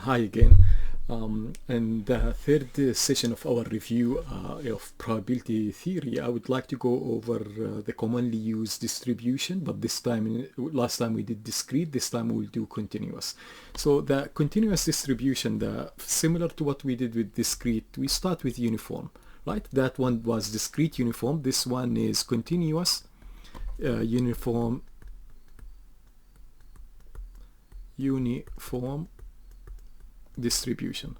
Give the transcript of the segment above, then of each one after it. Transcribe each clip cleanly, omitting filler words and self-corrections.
Hi again. In the third session of our review of probability theory, I would like to go over the commonly used distribution, but last time we did discrete, this time we'll do continuous. So the continuous distribution, similar to what we did with discrete, we start with uniform, right? That one was discrete uniform. This one is continuous uniform distribution.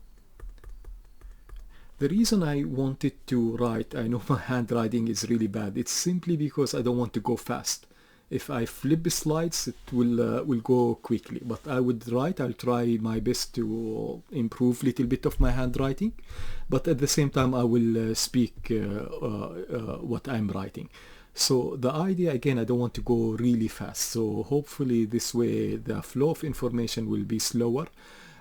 The reason I wanted to write, I know my handwriting is really bad, it's simply because I don't want to go fast. If I flip slides, it will go quickly, but I'll try my best to improve a little bit of my handwriting, but at the same time I will speak what I'm writing. So the idea, again, I don't want to go really fast, so hopefully this way the flow of information will be slower.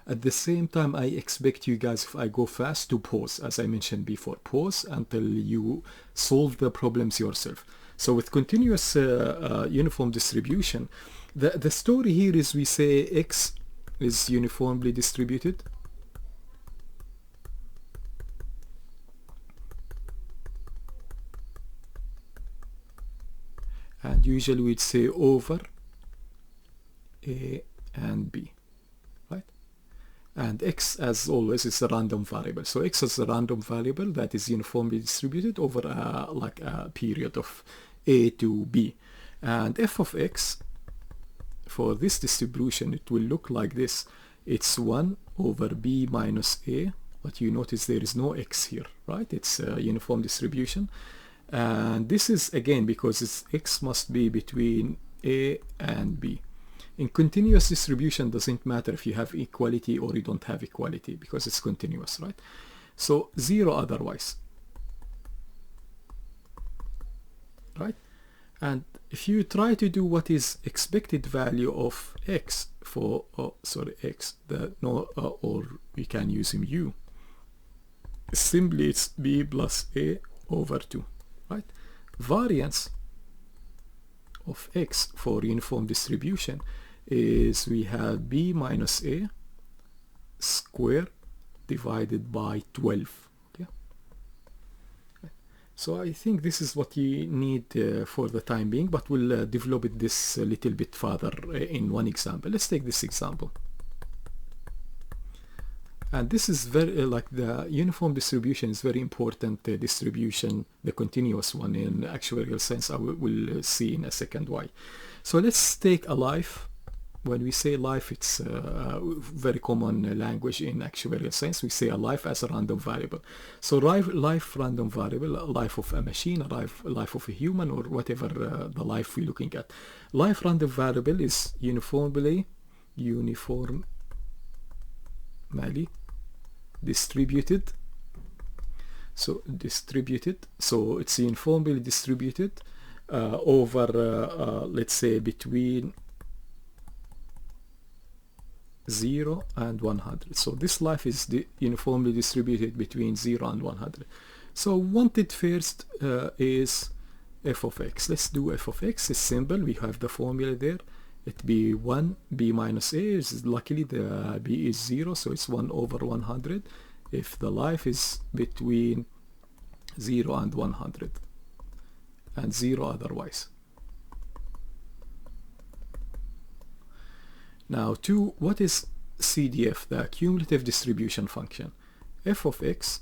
At the same time, I expect you guys, if I go fast, to pause, as I mentioned before. Pause until you solve the problems yourself. So with continuous uniform distribution, the story here is we say X is uniformly distributed. And usually we'd say over A and B. And X, as always, is a random variable. So X is a random variable that is uniformly distributed over like a period of A to B. And f of X, for this distribution, it will look like this. It's 1 over B minus A, but you notice there is no X here, right? It's a uniform distribution. And this is, again, because X must be between A and B. In continuous distribution, doesn't matter if you have equality or you don't have equality, because it's continuous, right? So 0 otherwise, right? And if you try to do what is expected value of X for, X, or we can use him U, simply it's B plus A over 2, right? Variance of X for uniform distribution is we have B minus A square divided by 12. Okay? So I think this is what you need for the time being, but we'll develop this a little bit further in one example. Let's take this example. And this is very, like the uniform distribution is very important distribution, the continuous one in actuarial sense. I will see in a second why. So let's take a life. When we say life, it's very common language in actuarial sense. We say a life as a random variable. So life random variable, a life of a machine, a life of a human, or whatever the life we're looking at. Life random variable is uniformly distributed. So it's uniformly distributed over let's say between 0 and 100. So this life is uniformly distributed between 0 and 100. So wanted first is f of X. Let's do f of X. It's simple. We have the formula there. It be 1 B minus A is, luckily the B is 0, so it's 1 over 100 if the life is between 0 and 100 and 0 otherwise. Now what is CDF, the cumulative distribution function? F of X,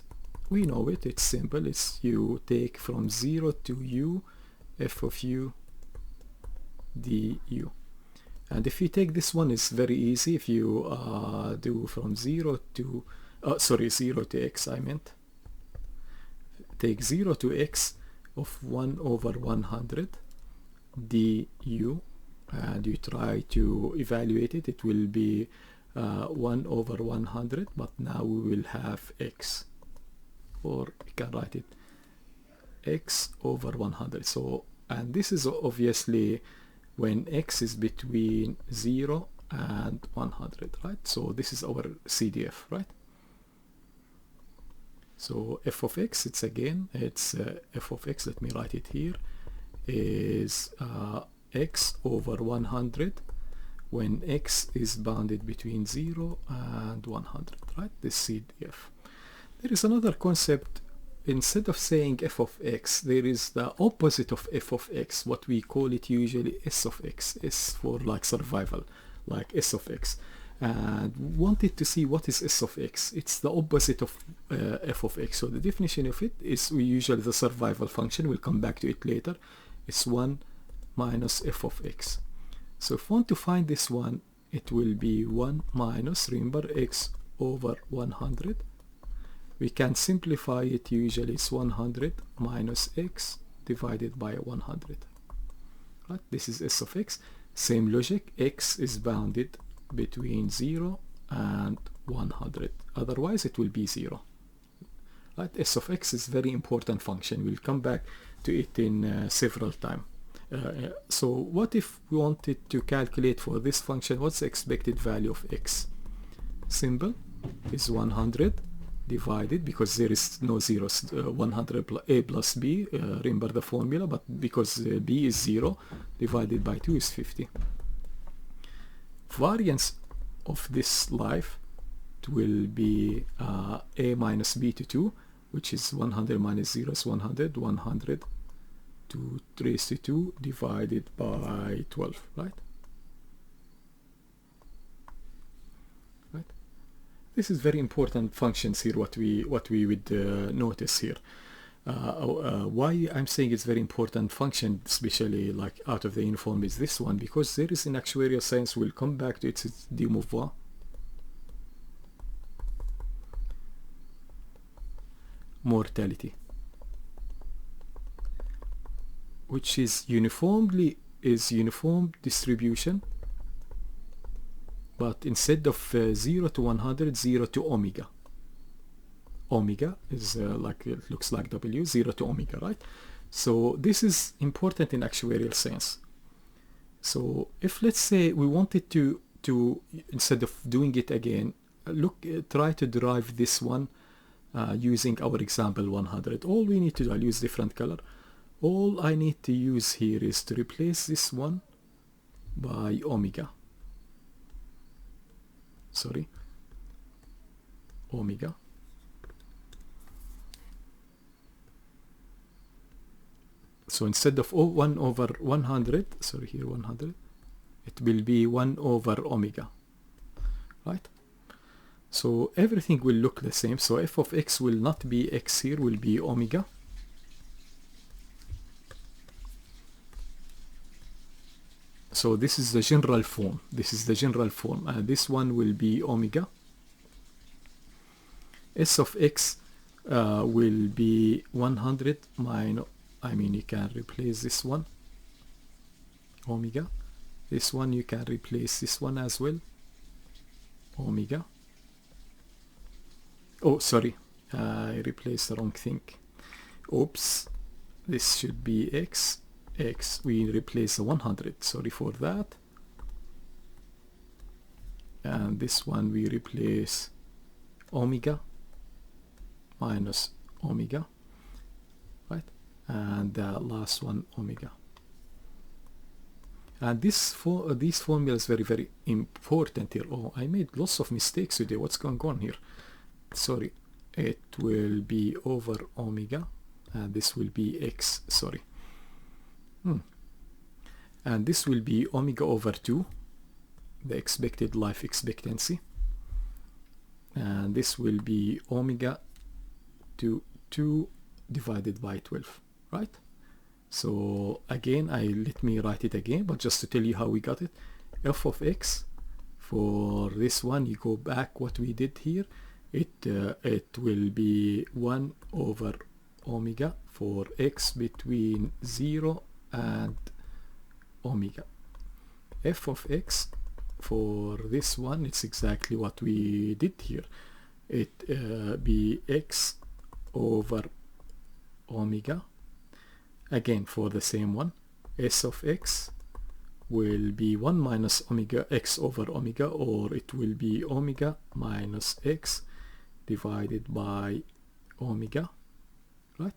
we know it, it's simple. It's you take from 0 to U f of U du. And if you take this one, it's very easy. If you do from 0 to 0 to X, I meant. Take 0 to X of 1 over 100 du, and you try to evaluate it. It will be 1 over 100, but now we will have X, or we can write it X over 100. So, and this is obviously when X is between 0 and 100, right? So this is our CDF, right? So f of X, it's f of X, let me write it here, is X over 100 when x is bounded between 0 and 100, right? This CDF. There is another concept. Instead of saying f of x, there is the opposite of f of x, what we call it usually s of x, s for like survival, like s of x. And wanted to see what is s of x. It's the opposite of f of x. So the definition of it is usually the survival function. We'll come back to it later. It's 1 minus f of x. So if we want to find this one, it will be 1 minus, remember, x over 100. We can simplify it. Usually it's 100 minus x divided by 100. Right? This is s of x. Same logic. X is bounded between 0 and 100. Otherwise it will be 0. Right? S of x is very important function. We'll come back to it in several times. So what if we wanted to calculate for this function, what's the expected value of x? Simple. Is 100 divided, because there is no zeros, 100 a plus b, remember the formula, but because b is 0, divided by 2 is 50. Variance of this life, it will be a minus b to 2, which is 100 minus 0 is 100, 100 to raise to 2 divided by 12, right? This is very important functions here, what we would notice here. Why I'm saying it's very important function, especially like out of the uniform, is this one, because there is in actuarial science, we'll come back to it, it's de Moivre. Mortality, which is uniform distribution, but instead of 0 to 100, 0 to omega. Omega is like, it looks like W, 0 to omega, right? So this is important in actuarial science. So if, let's say, we wanted to instead of doing it again, try to derive this one using our example 100. All we need to do, I'll use different color. All I need to use here is to replace this one by omega. Sorry, omega. So instead of 1 over 100, sorry, here 100, it will be 1 over omega, right? So everything will look the same. So f of x will not be x here, will be omega. So this is the general form. This is the general form. This one will be omega. S of x will be 100 minus, I mean, you can replace this one, omega. This one you can replace this one as well, omega. Oh, sorry, I replaced the wrong thing. Oops, this should be x. We replace the 100, sorry for that, and this one we replace omega minus omega, right? And the last one omega. And these formulas very, very important here. Oh, I made lots of mistakes today. What's going on here? Sorry, it will be over omega, and this will be x, sorry. And this will be omega over 2, the expected life expectancy, and this will be omega to 2 divided by 12, right? So again, let me write it again, but just to tell you how we got it. F of x, for this one, you go back what we did here, it will be 1 over omega for x between 0 and omega. F of x for this one, it's exactly what we did here. It be x over omega. Again, for the same one, S of x will be 1 minus omega x over omega, or it will be omega minus x divided by omega, right?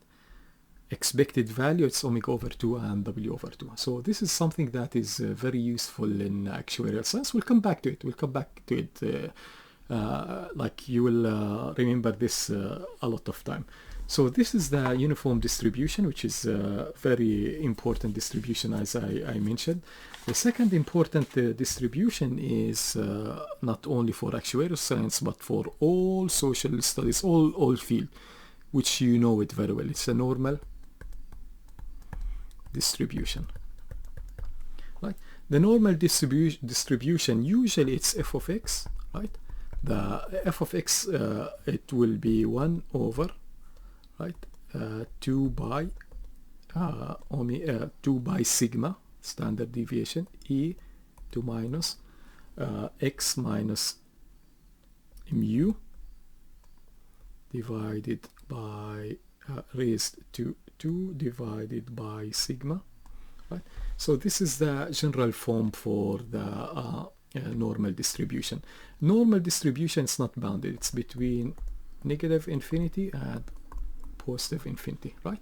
expected value, it's omega over 2 and w over 2. So this is something that is very useful in actuarial science. We'll come back to it. Like you will remember this a lot of time. So this is the uniform distribution, which is a very important distribution, as I mentioned. The second important distribution is not only for actuarial science, but for all social studies, all field, which you know it very well. It's a normal distribution. Right? The normal distribution, usually it's f of x, right? The f of x, it will be 1 over, right, 2 by 2 by sigma standard deviation e to minus x minus mu divided by raised to 2 divided by sigma, right? So this is the general form for the normal distribution. Normal distribution is not bounded. It's between negative infinity and positive infinity, right?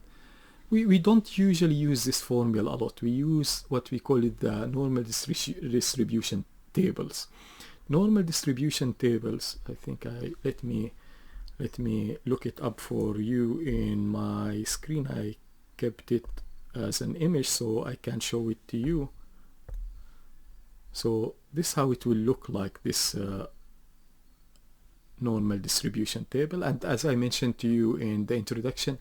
We don't usually use this formula a lot. We use what we call it the normal distribution tables. Normal distribution tables, I think let me look it up for you in my screen. I kept it as an image so I can show it to you. So this is how it will look like, this normal distribution table. And as I mentioned to you in the introduction,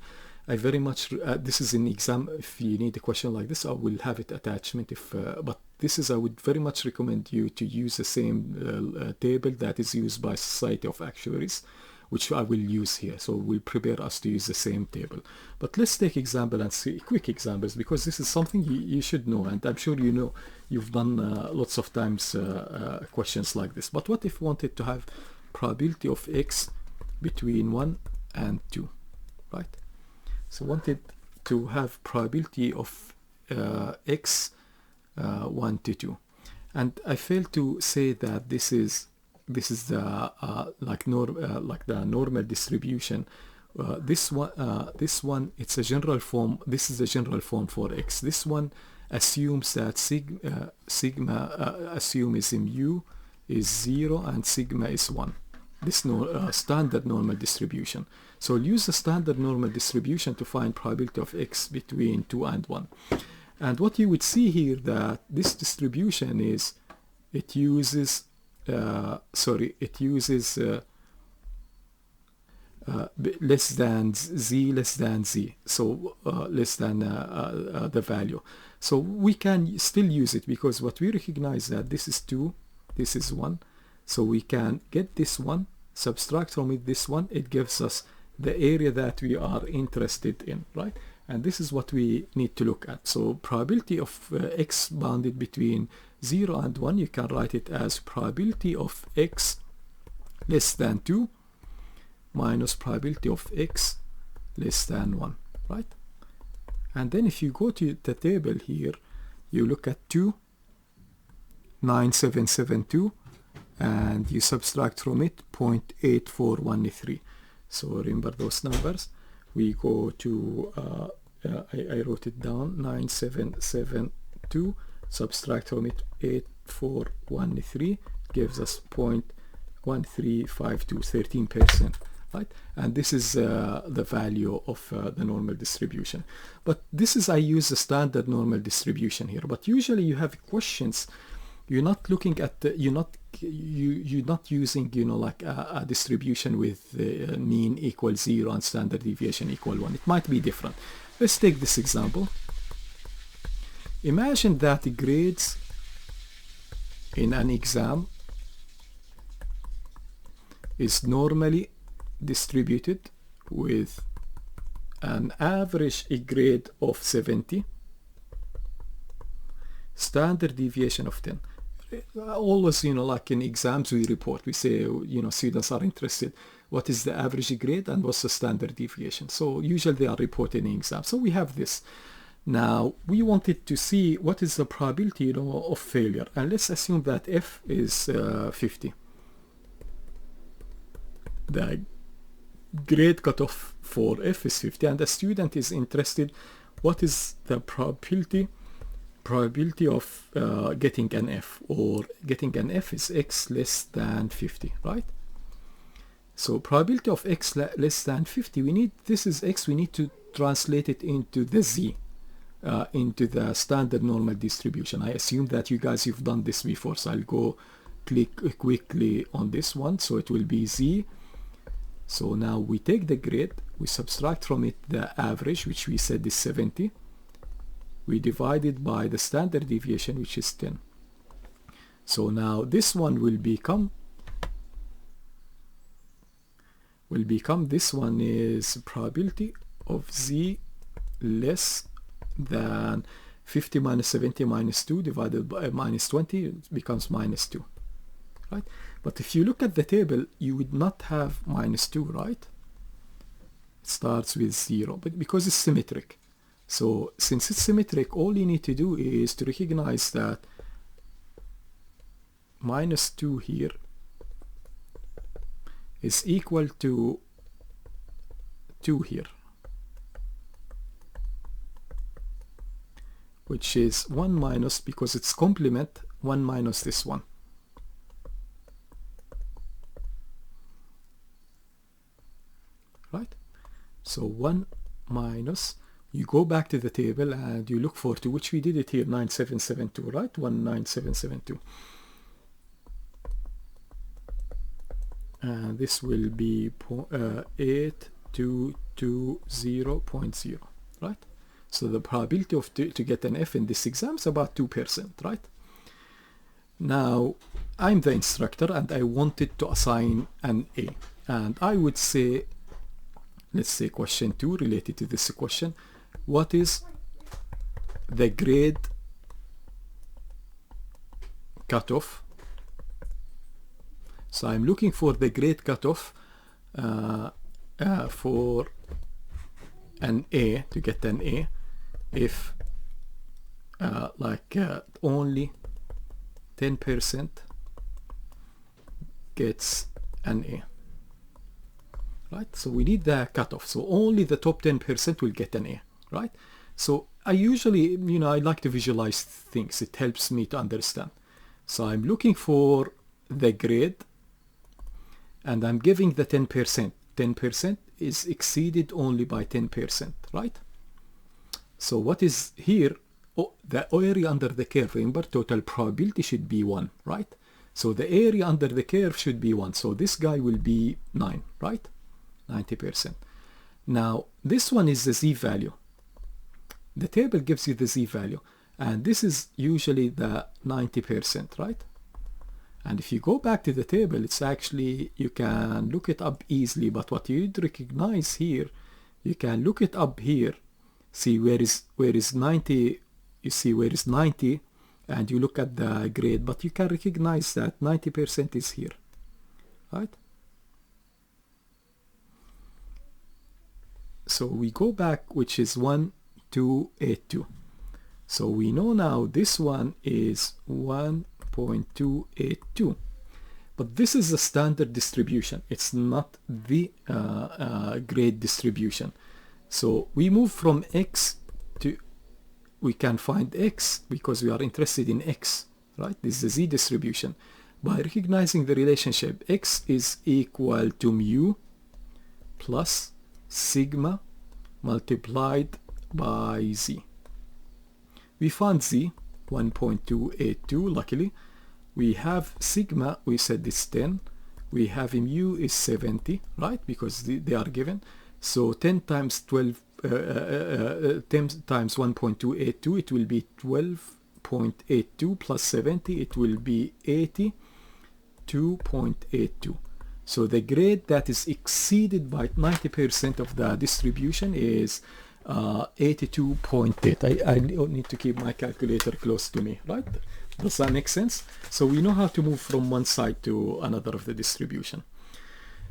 I very much this is an exam. If you need a question like this, I will have it attachment. But this is, I would very much recommend you to use the same table that is used by Society of Actuaries, which I will use here. So we'll prepare us to use the same table. But let's take example and see quick examples, because this is something you should know, and I'm sure you know, you've done lots of times questions like this. But what if we wanted to have probability of x between 1 and 2, right? So wanted to have probability of x 1 to 2, and I failed to say that this is the like the normal distribution. This one it's a general form. This is the general form for x. This one assumes that sigma assume is mu is 0 and sigma is 1. This standard normal distribution. So we'll use the standard normal distribution to find probability of x between 2 and 1. And what you would see here, that this distribution is, it uses less than z, so less than the value. So we can still use it, because what we recognize that this is 2, this is 1. So we can get this one, subtract from it this one, it gives us the area that we are interested in, right? And this is what we need to look at. So probability of x bounded between 0 and 1, you can write it as probability of x less than 2 minus probability of x less than 1, right? And then if you go to the table here, you look at 2, 9772, and you subtract from it 0.8413. So remember those numbers. We go to I wrote it down, 9772, subtract from it 8413, gives us 0.1352, 13%, right? And this is the value of the normal distribution. But this is, I use the standard normal distribution here. But usually you have questions, you're not looking at the, you're not using, you know, like a distribution with mean equal 0 and standard deviation equal 1. It might be different. Let's take this example. Imagine that the grades in an exam is normally distributed with an average grade of 70, standard deviation of 10. Always, you know, like in exams we report, we say, you know, students are interested what is the average grade and what's the standard deviation. So usually they are reported in exams. So we have this. Now we wanted to see what is the probability, you know, of failure, and let's assume that f is 50. The grade cutoff for F is 50, and the student is interested what is the probability of getting an F, or getting an F is x less than 50, right? So probability of x less than 50, we need, this is x, we need to translate it into the z, into the standard normal distribution. I assume that you guys, you've done this before, so I'll go click quickly on this one. So it will be z. So now we take the grade, we subtract from it the average, which we said is 70. We divide it by the standard deviation, which is 10. So now this one will become this one is probability of z less than 50 minus 70 minus 2 divided by minus 20, it becomes minus 2, right? But if you look at the table, you would not have minus 2, right? It starts with 0, but because it's symmetric. So since it's symmetric, all you need to do is to recognize that minus 2 here is equal to 2 here, which is 1 minus, because it's complement, 1 minus this one. Right? So 1 minus, you go back to the table and you look for 2, which we did it here, 9772, right? 19772. And this will be 8220.0, right? So the probability of to get an F in this exam is about 2%, right? Now, I'm the instructor and I wanted to assign an A. And I would say, let's say question 2 related to this question. What is the grade cutoff? So I'm looking for the grade cutoff for an A, to get an A, if only 10% gets an A, right? So we need the cutoff, so only the top 10% will get an A, right? So I usually, I like to visualize things. It helps me to understand. So I'm looking for the grade and I'm giving the 10%. 10% is exceeded only by 10%, right? So what is here? Oh, the area under the curve, remember, total probability should be 1, right? So the area under the curve should be 1. So this guy will be 9, right? 90%. Now, this one is the z value. The table gives you the z value. And this is usually the 90%, right? And if you go back to the table, it's actually, you can look it up easily, but what you'd recognize here, you can look it up here, see where is 90, you see where is 90, and you look at the grade, but you can recognize that 90% is here, right? So we go back, which is 1282. So we know now this one is 1.282, but this is the standard distribution. It's not the grade distribution. So we move from x to, we can find x because we are interested in x, right? This is the z distribution. By recognizing the relationship, x is equal to mu plus sigma multiplied by z. We found z, 1.282, luckily. We have sigma, we said it's 10. We have mu is 70, right? Because they are given. So 10 times 12, 10 times 1.282, it will be 12.82 plus 70, it will be 82.82. So the grade that is exceeded by 90% of the distribution is 82.8. I need to keep my calculator close to me, right? Does that make sense? So we know how to move from one side to another of the distribution.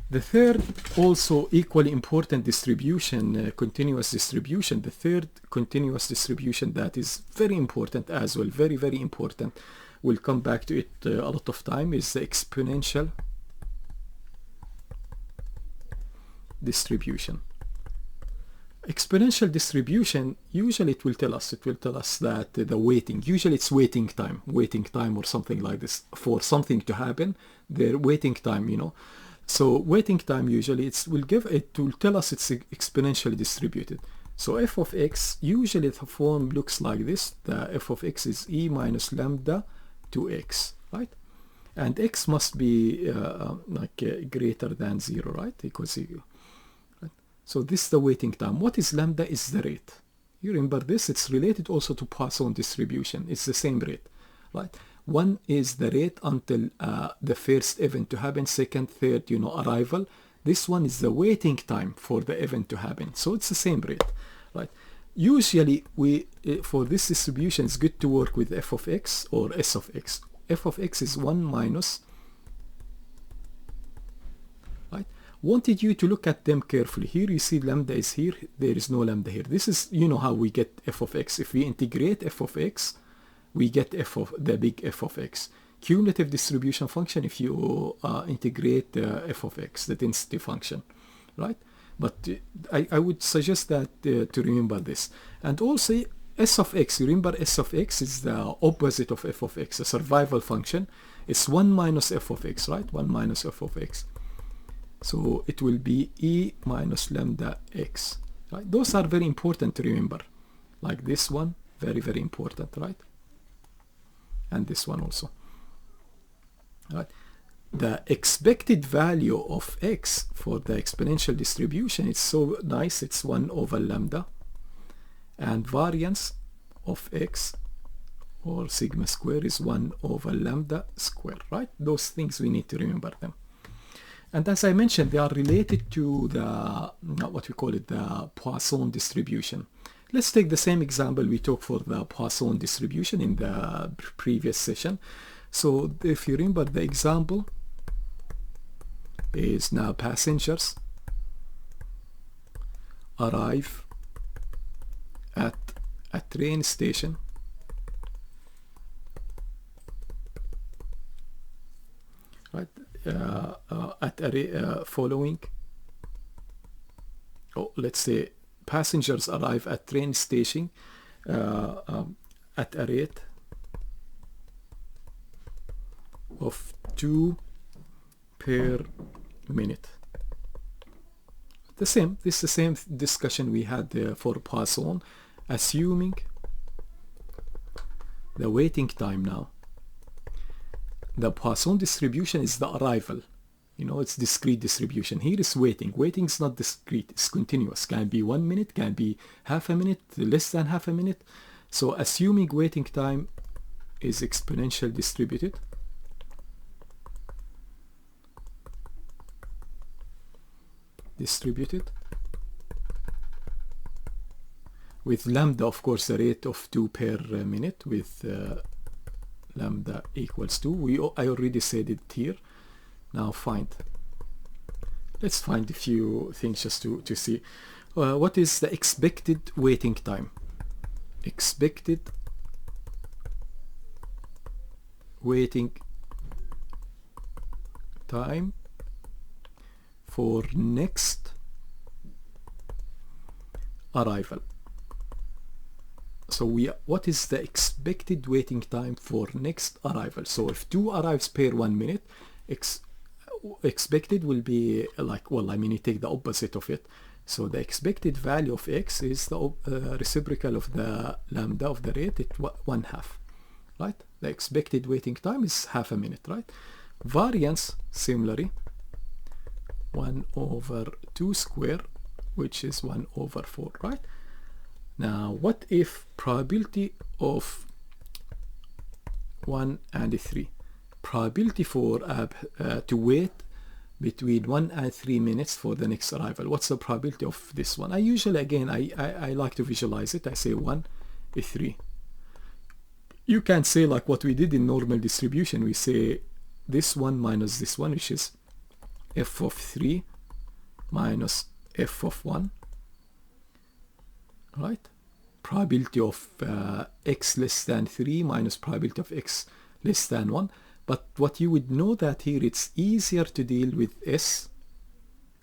The third, also equally important distribution, continuous distribution. The third continuous distribution that is very important as well, very, very important. We'll come back to it a lot of time, is the exponential distribution. Exponential distribution, usually it will tell us that the weighting, usually it's waiting time or something like this for something to happen, the waiting time, you know. So waiting time usually it will tell us it's exponentially distributed. So f of x, usually the form looks like this. The f of x is e minus lambda to x, right? And x must be greater than 0, right? Because so this is the waiting time. What is lambda? Is the rate. You remember this? It's related also to Poisson distribution. It's the same rate, right? One is the rate until the first event to happen, second, third, you know, arrival. This one is the waiting time for the event to happen. So it's the same rate, right? Usually we for this distribution it's good to work with f of x or s of x. F of x is 1 minus, right? Wanted you to look at them carefully. Here you see lambda is here, there is no lambda here. This is, you know, how we get f of x. If we integrate f of x, we get f of the big f of x. Cumulative distribution function if you integrate f of x, the density function, right? But I would suggest that to remember this. And also s of x, you remember s of x is the opposite of f of x, a survival function. It's 1 minus f of x, right? 1 minus f of x. So it will be e minus lambda x, right? Those are very important to remember. Like this one, very, very important, right? And this one also. Right. The expected value of x for the exponential distribution is so nice, it's 1 over lambda, and variance of x or sigma square is 1 over lambda square, right? Those things we need to remember them. And as I mentioned, they are related to the what we call it, the Poisson distribution. Let's take the same example we took for the Poisson distribution in the previous session. So if you remember, the example is now passengers arrive at a train station right following, let's say passengers arrive at train station at a rate of 2 per minute. This is the same discussion we had for Poisson, assuming the waiting time now. The Poisson distribution is the arrival. You know, it's discrete distribution. Here is waiting. Waiting is not discrete, it's continuous. Can be 1 minute, can be half a minute, less than half a minute. So assuming waiting time is exponential distributed, with lambda, of course, the rate of 2 per minute, with lambda equals 2. I already said it here. Now let's find a few things just to see. What is the expected waiting time? Expected waiting time for next arrival. So what is the expected waiting time for next arrival? So if 2 arrives per 1 minute, expected will be like, well, I mean, you take the opposite of it. So the expected value of x is the reciprocal of the lambda of the rate, it's 1/2, right? The expected waiting time is half a minute, right? Variance, similarly, 1 over 2 square, which is 1 over 4, right? Now, what if probability of 1 and 3? Probability for to wait between 1 and 3 minutes for the next arrival. What's the probability of this one? I usually, again, I like to visualize it. I say 1 is 3. You can say like what we did in normal distribution. We say this one minus this one, which is f of 3 minus f of 1, right? Probability of x less than 3 minus probability of x less than 1. But what you would know that here it's easier to deal with s,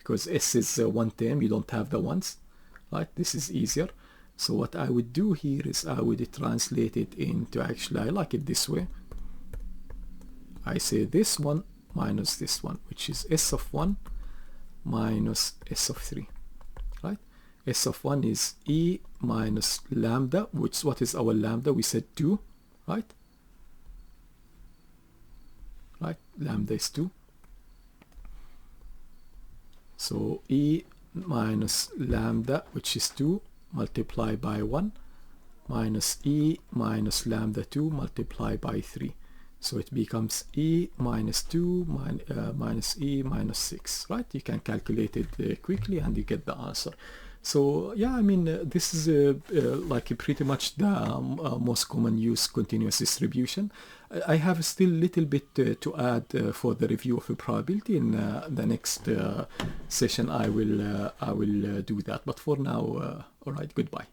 because S is one term, you don't have the ones, right? This is easier. So what I would do here is I would translate it into, actually I like it this way. I say this one minus this one, which is S of 1 minus S of 3, right? S of 1 is E minus lambda, which, what is our lambda? We said 2, right? Right, lambda is 2. So E minus lambda, which is 2, multiplied by 1, minus E minus lambda 2 multiplied by 3. So it becomes E minus 2 minus E minus 6, right? You can calculate it quickly and you get the answer. So yeah, I mean, this is like pretty much the most common use continuous distribution. I have still little bit to add for the review of a probability. In the next session I will do that. But for now, all right, goodbye.